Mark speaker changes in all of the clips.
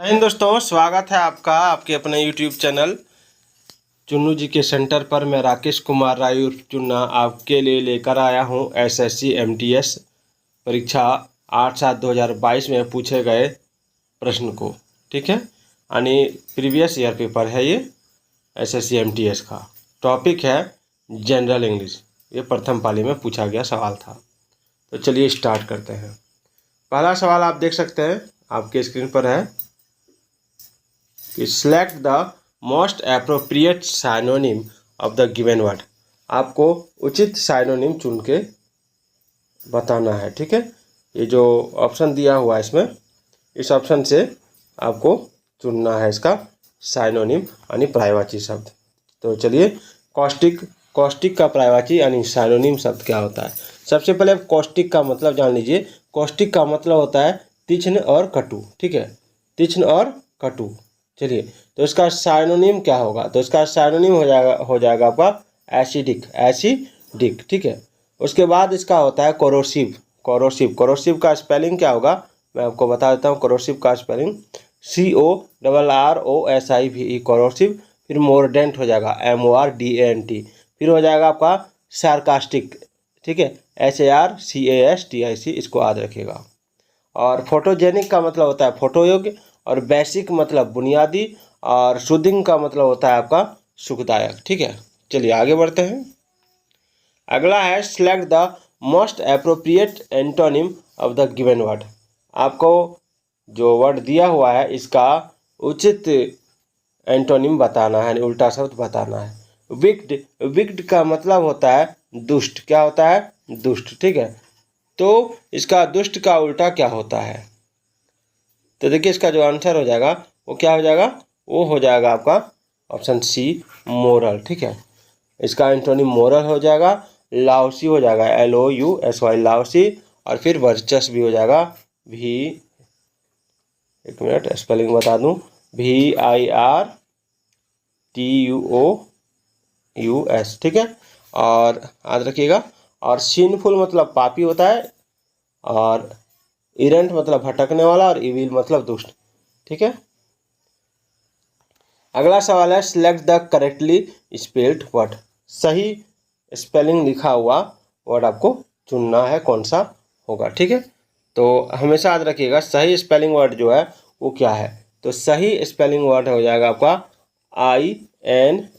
Speaker 1: हिंद दोस्तों, स्वागत है आपका आपके अपने YouTube चैनल चुन्नू जी के सेंटर पर। मैं राकेश कुमार रायू चुन्ना आपके लिए लेकर आया हूं SSC MTS परीक्षा 8/7/2022 में पूछे गए प्रश्न को। ठीक है, यानी प्रीवियस ईयर पेपर है ये SSC MTS का। टॉपिक है जनरल इंग्लिश। ये प्रथम पाली में पूछा गया सवाल था। तो चलिए स्टार्ट करते हैं। पहला सवाल आप देख सकते हैं, आपके स्क्रीन पर है कि select the most appropriate synonym of the given word. आपको उचित साइनोनिम चुन के बताना है। ठीक है, ये जो ऑप्शन दिया हुआ है इसमें, इस ऑप्शन से आपको चुनना है इसका साइनोनिम यानी पर्यायवाची शब्द। तो चलिए, कॉस्टिक का पर्यायवाची यानी साइनोनिम शब्द क्या होता है। सबसे पहले कॉस्टिक का मतलब जान लीजिए। कॉस्टिक का मतलब होता है तीक्ष्ण और कटु। ठीक है, तीक्ष्ण और कटु। चलिए, तो इसका साइनोनिम क्या होगा? तो इसका साइनोनिम हो जाएगा आपका एसिडिक। ठीक है, उसके बाद इसका होता है कोरोसिव का स्पेलिंग क्या होगा मैं आपको बता देता हूँ। कोरोसिव का स्पेलिंग CORROSIVE कोरोसिव। फिर मोरडेंट हो जाएगा MORDANT। फिर हो जाएगा आपका सार्कास्टिक। ठीक है, SARCASTIC, इसको याद रखिएगा। और फोटोजेनिक का मतलब होता है फोटोयोग्य, और बेसिक मतलब बुनियादी, और सूदिंग का मतलब होता है आपका सुखदायक। ठीक है, चलिए आगे बढ़ते हैं। अगला है select the most appropriate antonym of the given word. आपको जो वर्ड दिया हुआ है इसका उचित एंटोनिम बताना है, उल्टा शब्द बताना है। विक्ड का मतलब होता है दुष्ट। क्या होता है? दुष्ट। ठीक है, तो इसका दुष्ट का उल्टा क्या होता है? तो देखिए, इसका जो आंसर हो जाएगा वो क्या हो जाएगा? वो हो जाएगा आपका ऑप्शन सी, मोरल। ठीक है, इसका एंटोनिम मोरल हो जाएगा। लाओसी हो जाएगा LOUSY, लाओसी। और फिर वर्चस्व भी हो जाएगा भी, एक मिनट स्पेलिंग बता दूं, VIRTUOUS। ठीक है, और याद रखिएगा। और सिनफुल मतलब पापी होता है, और इरेंट मतलब भटकने वाला, और इविल मतलब दुष्ट। ठीक है, अगला सवाल है select the correctly spelled word. सही स्पेलिंग लिखा हुआ वर्ड आपको चुनना है, कौन सा होगा। ठीक है, तो हमेशा याद रखिएगा सही स्पेलिंग वर्ड जो है वो क्या है। तो सही स्पेलिंग वर्ड हो जाएगा आपका INSTITUTE,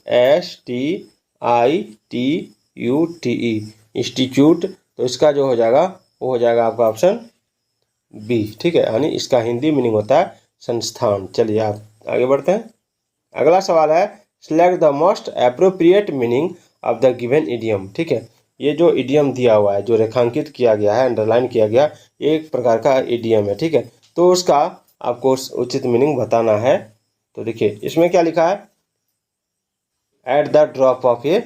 Speaker 1: इंस्टीट्यूट। तो इसका जो हो जाएगा वो हो जाएगा आपका ऑप्शन बी। ठीक है, यानी इसका हिंदी मीनिंग होता है संस्थान। चलिए आप आगे बढ़ते हैं। अगला सवाल है select the most appropriate meaning of the given idiom. ठीक है, ये जो इडियम दिया हुआ है, जो रेखांकित किया गया है, अंडरलाइन किया गया, एक प्रकार का इडियम है। ठीक है, तो उसका आपको उचित मीनिंग बताना है। तो देखिए, इसमें क्या लिखा है? At the drop of A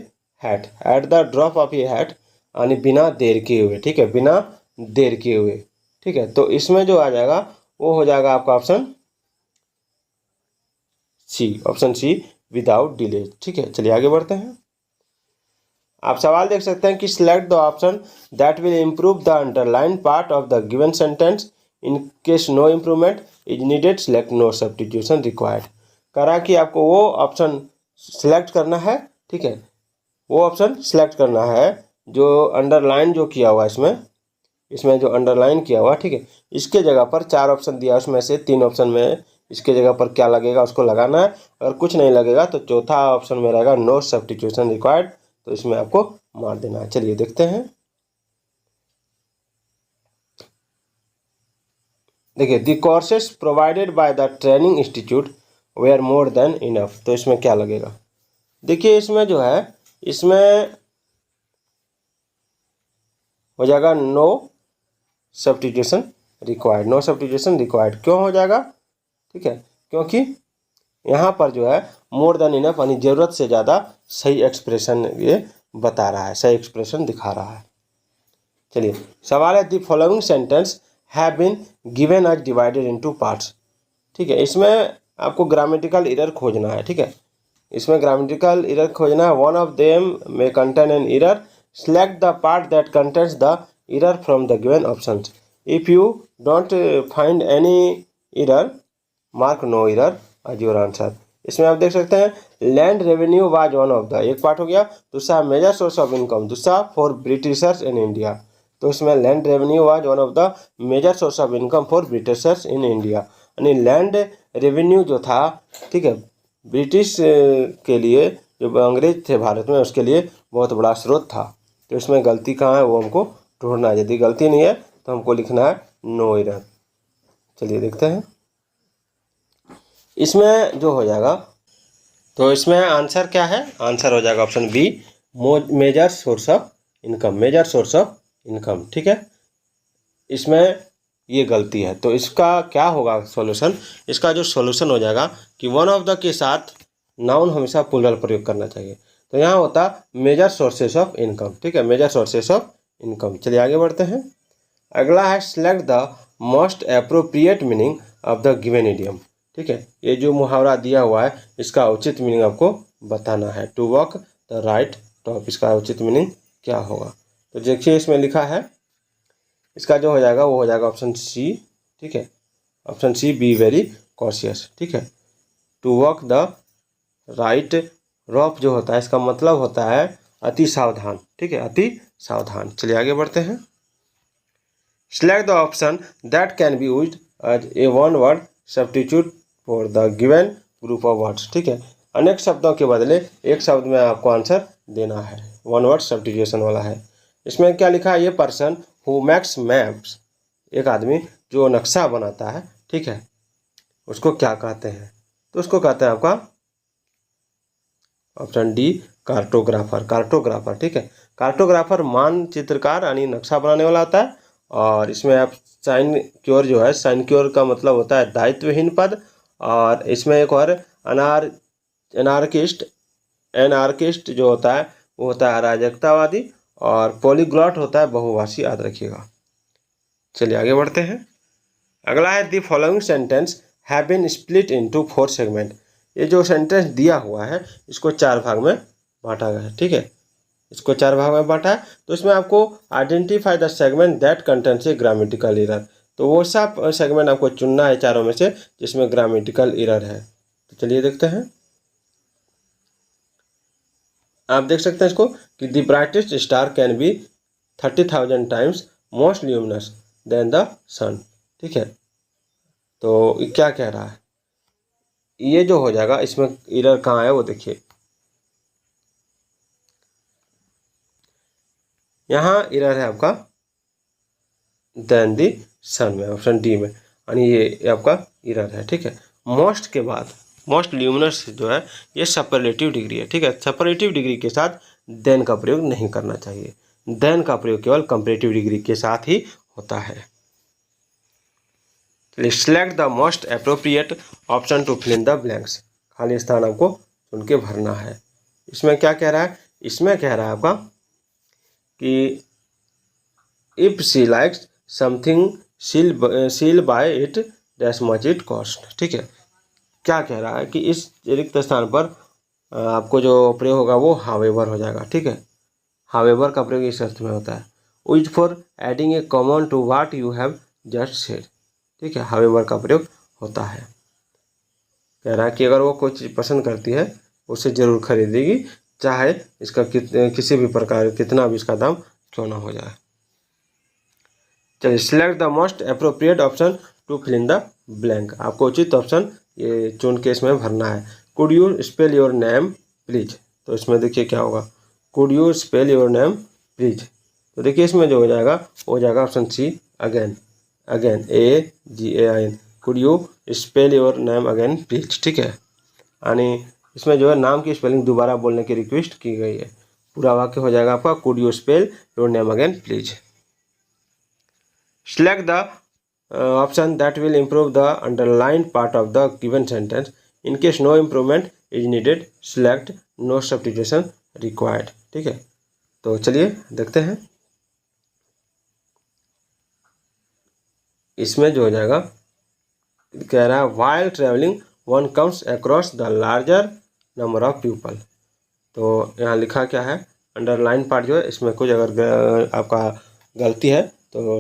Speaker 1: hat. At the drop of A hat यानी बिना देर किए हुए। ठीक है, बिना देर किए हुए। ठीक है, तो इसमें जो आ जाएगा वो हो जाएगा आपका ऑप्शन सी, विदाउट डिले। ठीक है, चलिए आगे बढ़ते हैं। आप सवाल देख सकते हैं कि select the option that will improve the underline part of the given sentence in case no improvement is needed, select no substitution required. करा कि आपको वो ऑप्शन सिलेक्ट करना है। ठीक है, वो ऑप्शन सिलेक्ट करना है जो अंडरलाइन जो किया हुआ है, इसमें जो अंडरलाइन किया हुआ। ठीक है, इसके जगह पर 4 ऑप्शन दिया, उसमें से 3 ऑप्शन में इसके जगह पर क्या लगेगा उसको लगाना है। अगर कुछ नहीं लगेगा तो चौथा ऑप्शन में रहेगा नो सब्स्टिट्यूशन रिक्वायर्ड, तो इसमें आपको मार देना है। चलिए देखते हैं। देखिए, the courses provided by the training institute were more than enough. तो इसमें क्या लगेगा? देखिए, इसमें जो है, इसमें हो जाएगा no substitution required. No substitution required क्यों हो जाएगा? ठीक है, क्योंकि यहाँ पर जो है मोर देन इनफ यानी जरूरत से ज़्यादा सही एक्सप्रेशन ये बता रहा है, सही एक्सप्रेशन दिखा रहा है। चलिए, सवाल है the following sentence have been given as divided into parts. ठीक है, इसमें आपको ग्रामेटिकल एरर खोजना है। ठीक है, इसमें ग्रामेटिकल एरर खोजना है। One of them may contain an error, select the part that contains the error from the given options. If you don't find any error, mark no error as your answer. इसमें आप देख सकते हैं land revenue was one of the, एक part हो गया। दूसरा major source of income, दूसरा फॉर ब्रिटिशर्स इन इंडिया। तो इसमें land revenue was one of the major source of income for Britishers in India, यानी लैंड रेवेन्यू जो था, ठीक है, ब्रिटिश के लिए, जो अंग्रेज थे भारत में, उसके लिए बहुत बड़ा स्रोत था। तो इसमें गलती कहाँ है वो हमको ढूंढना है। यदि गलती नहीं है तो हमको लिखना है नो एरर। चलिए देखते हैं इसमें जो हो जाएगा। तो इसमें आंसर क्या है, आंसर हो जाएगा option B, major source of income, major source of income. ठीक है, इसमें ये गलती है। तो इसका क्या होगा सॉल्यूशन, इसका जो सॉल्यूशन हो जाएगा कि वन ऑफ द के साथ नाउन हमेशा प्लूरल प्रयोग करना चाहिए। तो यहाँ होता मेजर सोर्सेस ऑफ इनकम। ठीक है, मेजर सोर्सेस ऑफ इनकम। चलिए आगे बढ़ते हैं। अगला है select the most appropriate meaning of the given idiom. ठीक है, ये जो मुहावरा दिया हुआ है इसका उचित मीनिंग आपको बताना है। टू वॉक द राइट टॉप, इसका उचित मीनिंग क्या होगा। तो देखिए इसमें लिखा है, इसका जो हो जाएगा वो हो जाएगा ऑप्शन सी। ठीक है, option C, be very cautious. ठीक है, to walk the tightrope जो होता है इसका मतलब होता है अति सावधान। ठीक है, अति सावधान। चलिए आगे बढ़ते हैं। Select the option that can be used as a one word substitute for the given group of words. ठीक है, अनेक शब्दों के बदले एक शब्द में आपको आंसर देना है, वन वर्ड सब्स्टिट्यूशन वाला है। इसमें क्या लिखा है, ये पर्सन हु मेक्स मैप्स, एक आदमी जो नक्शा बनाता है, ठीक है, उसको क्या कहते हैं। तो उसको कहते हैं आपका ऑप्शन डी, कार्टोग्राफर। कार्टोग्राफर, ठीक है, कार्टोग्राफर मानचित्रकार यानी नक्शा बनाने वाला होता है। और इसमें आप साइनक्योर जो है, साइनक्योर का मतलब होता है दायित्वहीन पद। और इसमें एक और एनार्किस्ट, एनार्किस्ट जो होता है वो होता है अराजकतावादी। और पॉलीग्लॉट होता है बहुभाषी, याद रखिएगा। चलिए आगे बढ़ते हैं। अगला है the following sentence have been split into 4 segment. ये जो सेंटेंस दिया हुआ है इसको 4 भाग में बांटा गया है। ठीक है, इसको 4 भाग में बांटा है। तो इसमें आपको identify the segment that contains A grammatical error. तो वो सब सेगमेंट आपको चुनना है चारों में से जिसमें ग्रामेटिकल एरर है। तो चलिए देखते हैं। आप देख सकते हैं इसको कि the brightest star can be 30,000 times most luminous than the sun. ठीक है, तो ये क्या कह रहा है, ये जो हो जाएगा इसमें एरर कहाँ है वो देखिए। यहाँ एरर है आपका देन दी सन में, ऑप्शन डी में, यानी ये आपका एरर है। ठीक है, मोस्ट के बाद मोस्ट ल्यूमिनस जो है ये सुपरलेटिव डिग्री है। ठीक है, सुपरलेटिव डिग्री के साथ देन का प्रयोग नहीं करना चाहिए। देन का प्रयोग केवल कंपैरेटिव डिग्री के साथ ही होता है। Select the most appropriate option to fill in the blanks. खाली स्थान आपको चुन के भरना है। इसमें क्या कह रहा है, इसमें कह रहा है आपका कि if she likes something she'll buy it dash much it cost. ठीक है, क्या कह रहा है कि इस रिक्त स्थान पर आपको जो प्रयोग होगा वो हावेवर हो जाएगा। ठीक है, हावेवर का प्रयोग इस अर्थ में होता है, used for adding a comment to what you have just said. ठीक है, हावेवर का प्रयोग होता है। कह रहा है कि अगर वो कोई चीज़ पसंद करती है उसे ज़रूर खरीदेगी, चाहे इसका किसी भी प्रकार कितना भी इसका दाम क्यों ना हो जाए। चलिए select the most appropriate option to fill in the blank. आपको उचित ऑप्शन ये चुन के इसमें भरना है। Could you spell your name please. तो इसमें देखिए क्या होगा, could you spell your name please. तो देखिए इसमें जो हो जाएगा वो हो जाएगा option C, again. Again, AGAIN, could you spell your name again please. ठीक है, यानी इसमें जो है नाम की स्पेलिंग दोबारा बोलने की रिक्वेस्ट की गई है। पूरा वाक्य हो जाएगा आपका could you spell your name again please. Select the option that will improve the underlined part of the given sentence. In case no improvement is needed, select no substitution required. ठीक है, तो चलिए देखते हैं। इसमें जो हो जाएगा कह रहा है while traveling one comes across the larger number of people। तो यहाँ लिखा क्या है, अंडरलाइन पार्ट जो है इसमें कुछ अगर आपका गलती है तो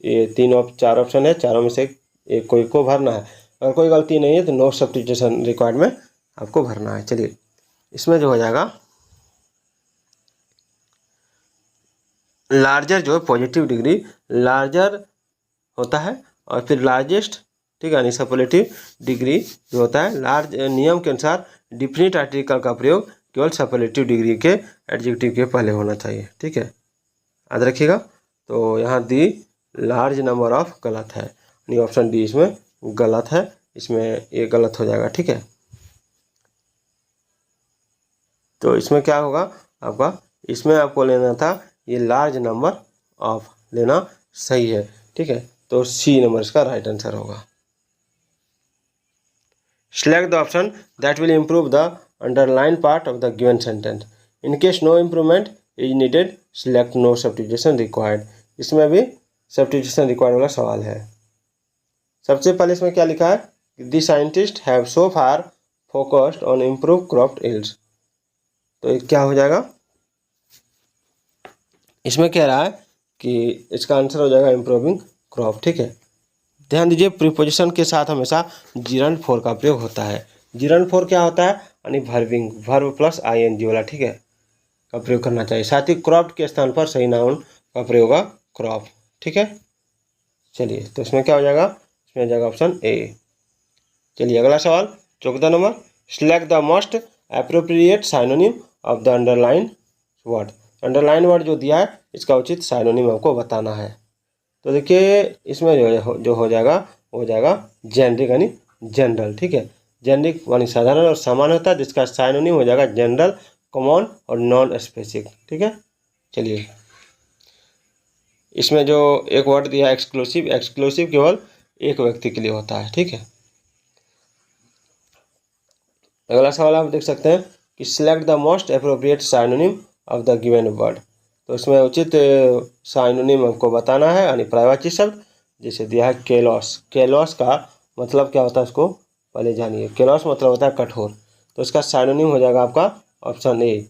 Speaker 1: ये 3 4 ऑप्शन है, चारों में से एक कोई को भरना है। अगर कोई गलती नहीं है तो नो सब्स्टिट्यूशन रिक्वायर्ड में आपको भरना है। चलिए इसमें जो हो जाएगा लार्जर जो है पॉजिटिव डिग्री लार्जर होता है और फिर लार्जेस्ट, ठीक है, यानी सुपरलेटिव डिग्री जो होता है लार्ज नियम के अनुसार डिफिनिट आर्टिकल का प्रयोग केवल सुपरलेटिव डिग्री के एडजेक्टिव के पहले होना चाहिए। ठीक है, याद रखिएगा। तो यहाँ दी लार्ज नंबर ऑफ गलत है, यानी ऑप्शन डी इसमें गलत है, इसमें ये गलत हो जाएगा। ठीक है, तो इसमें क्या होगा आपका, इसमें आपको लेना था ये लार्ज नंबर ऑफ लेना सही है। ठीक है, तो सी नंबर इसका राइट आंसर होगा। Select the option that will improve the underlined part of the given sentence. In case no improvement is needed, select no substitution required. इसमें भी substitution required वाला सवाल है। सबसे पहले इसमें क्या लिखा है, The scientists have so far focused on improved crop yields. तो क्या हो जाएगा, इसमें कह रहा है कि इसका आंसर हो जाएगा इम्प्रूविंग क्रॉप। ठीक है, ध्यान दीजिए प्रीपोजिशन के साथ हमेशा जिरंड फोर का प्रयोग होता है। जिरंड फोर क्या होता है, यानी वर्बिंग, वर्ब प्लस आईएनजी वाला, ठीक है, का प्रयोग करना चाहिए। साथ ही क्रॉप्ड के स्थान पर सही नाउन का प्रयोग होगा क्रॉप। ठीक है, चलिए तो इसमें क्या हो जाएगा, इसमें हो जाएगा ऑप्शन ए। चलिए अगला सवाल 14 number, select the most appropriate synonym of the underline word. Underline word जो दिया है इसका उचित साइनोनिम आपको बताना है। तो देखिए इसमें जो हो जाएगा वो हो जाएगा जेनरिक यानी जनरल। ठीक है, जेनरिक यानी साधारण और सामान्य होता है, जिसका साइनोनिम हो जाएगा जनरल, कॉमन और नॉन स्पेसिफिक। ठीक है, चलिए इसमें जो एक वर्ड दिया है एक्सक्लूसिव, एक्सक्लूसिव केवल एक व्यक्ति के लिए होता है। ठीक है, अगला सवाल आप देख सकते हैं कि select the most appropriate synonym of the given word. तो इसमें उचित साइनोनिम हमको बताना है, यानी पर्यायवाची शब्द। जैसे दिया है केलॉस, केलॉस का मतलब क्या होता है इसको पहले जानिए। केलॉस मतलब होता है कठोर, तो इसका साइनोनिम हो जाएगा आपका ऑप्शन ए।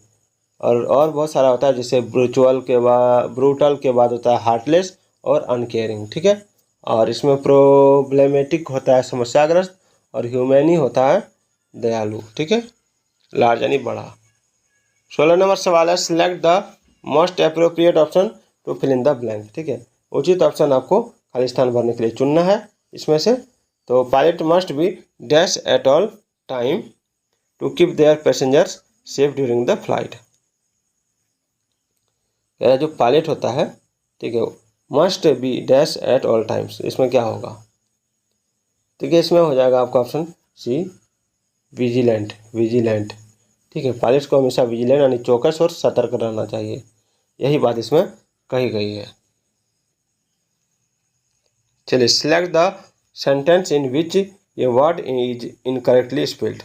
Speaker 1: और बहुत सारा होता है, जैसे ब्रूचुअल के बाद, ब्रूटल के बाद होता है हार्टलेस और अनकेयरिंग। ठीक है, और इसमें प्रॉब्लमेटिक होता है समस्याग्रस्त, और ह्यूमैनी होता है दयालु। ठीक है, लार्ज यानी बड़ा। 16 नंबर सवाल है, select the most appropriate option to fill in the blank. ठीक है, उचित ऑप्शन आपको खाली स्थान भरने के लिए चुनना है इसमें से। तो pilot must be dash at all time to keep their passengers safe during the flight. जो पायलट होता है, ठीक है, must be dash at all times, इसमें क्या होगा, ठीक है, इसमें हो जाएगा आपका ऑप्शन सी विजिलेंट, विजिलेंट। ठीक है, पायलट को हमेशा विजिलेंट यानी चौकस और सतर्क रहना चाहिए, यही बात इसमें कही गई है। चलिए select the sentence in which a word is incorrectly spelled.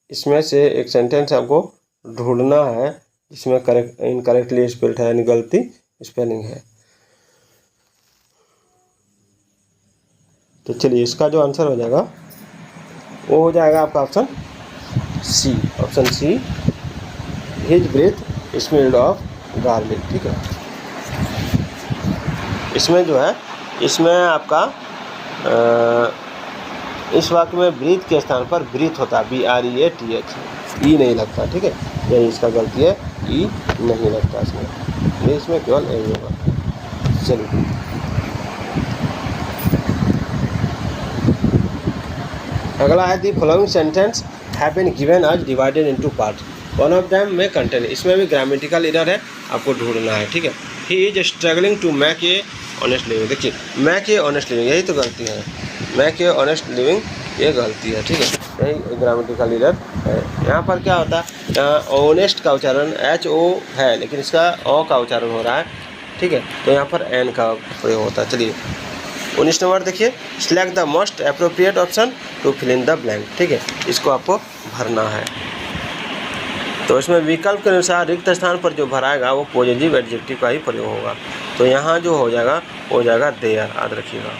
Speaker 1: इसमें से एक सेंटेंस आपको ढूंढना है जिसमें करेक्ट इनकरेक्टली स्पेल्ड है, यानी गलती स्पेलिंग है। तो चलिए इसका जो आंसर हो जाएगा वो हो जाएगा आपका option C, option C his breath smelled of garlic. ठीक है, इसमें जो है, इसमें आपका इस वाक्य में ब्रीथ के स्थान पर ब्रीथ होता है, BREATH, ई नहीं लगता। ठीक है, यही इसका गलती है, ई नहीं लगता इसमें, इसमें केवल ए होगा। चलिए अगला है, the following sentence have been given as divided into part, one of them may contain. इसमें भी ग्रामेटिकल एरर है, आपको ढूंढना है। ठीक है, he is struggling to make a honest living. देखिए मेक ए ऑनेस्ट लिविंग, यही तो गलती है, मेक ए ऑनेस्ट लिविंग ये गलती है। ठीक है, यही ग्रामेटिकल एरर है। यहाँ पर क्या होता है, यहाँ ऑनेस्ट का उच्चारण HO है, लेकिन इसका ओ का उच्चारण हो रहा है। ठीक है, तो यहाँ पर एन का प्रयोग होता है। चलिए 19 नंबर देखिए, select the most appropriate option to fill in the blank. ठीक है, इसको आपको भरना है। तो इसमें विकल्प के अनुसार रिक्त स्थान पर जो भराएगा वो पॉजिटिव एडजेक्टिव का ही प्रयोग होगा। तो यहाँ जो हो जाएगा देयर, याद रखिएगा।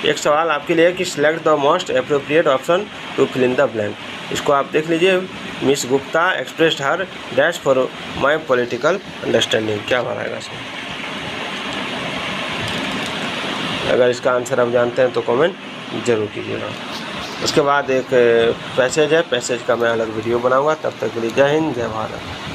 Speaker 1: एक सवाल आपके लिए कि select the most appropriate option to fill in the blank. इसको आप देख लीजिए, miss Gupta expressed her dash for my political understanding, क्या भराएगा इसमें। अगर इसका आंसर आप जानते हैं तो कमेंट ज़रूर कीजिएगा। उसके बाद एक पैसेज है, पैसेज का मैं अलग वीडियो बनाऊँगा। तब तक के लिए जय हिंद, जय भारत।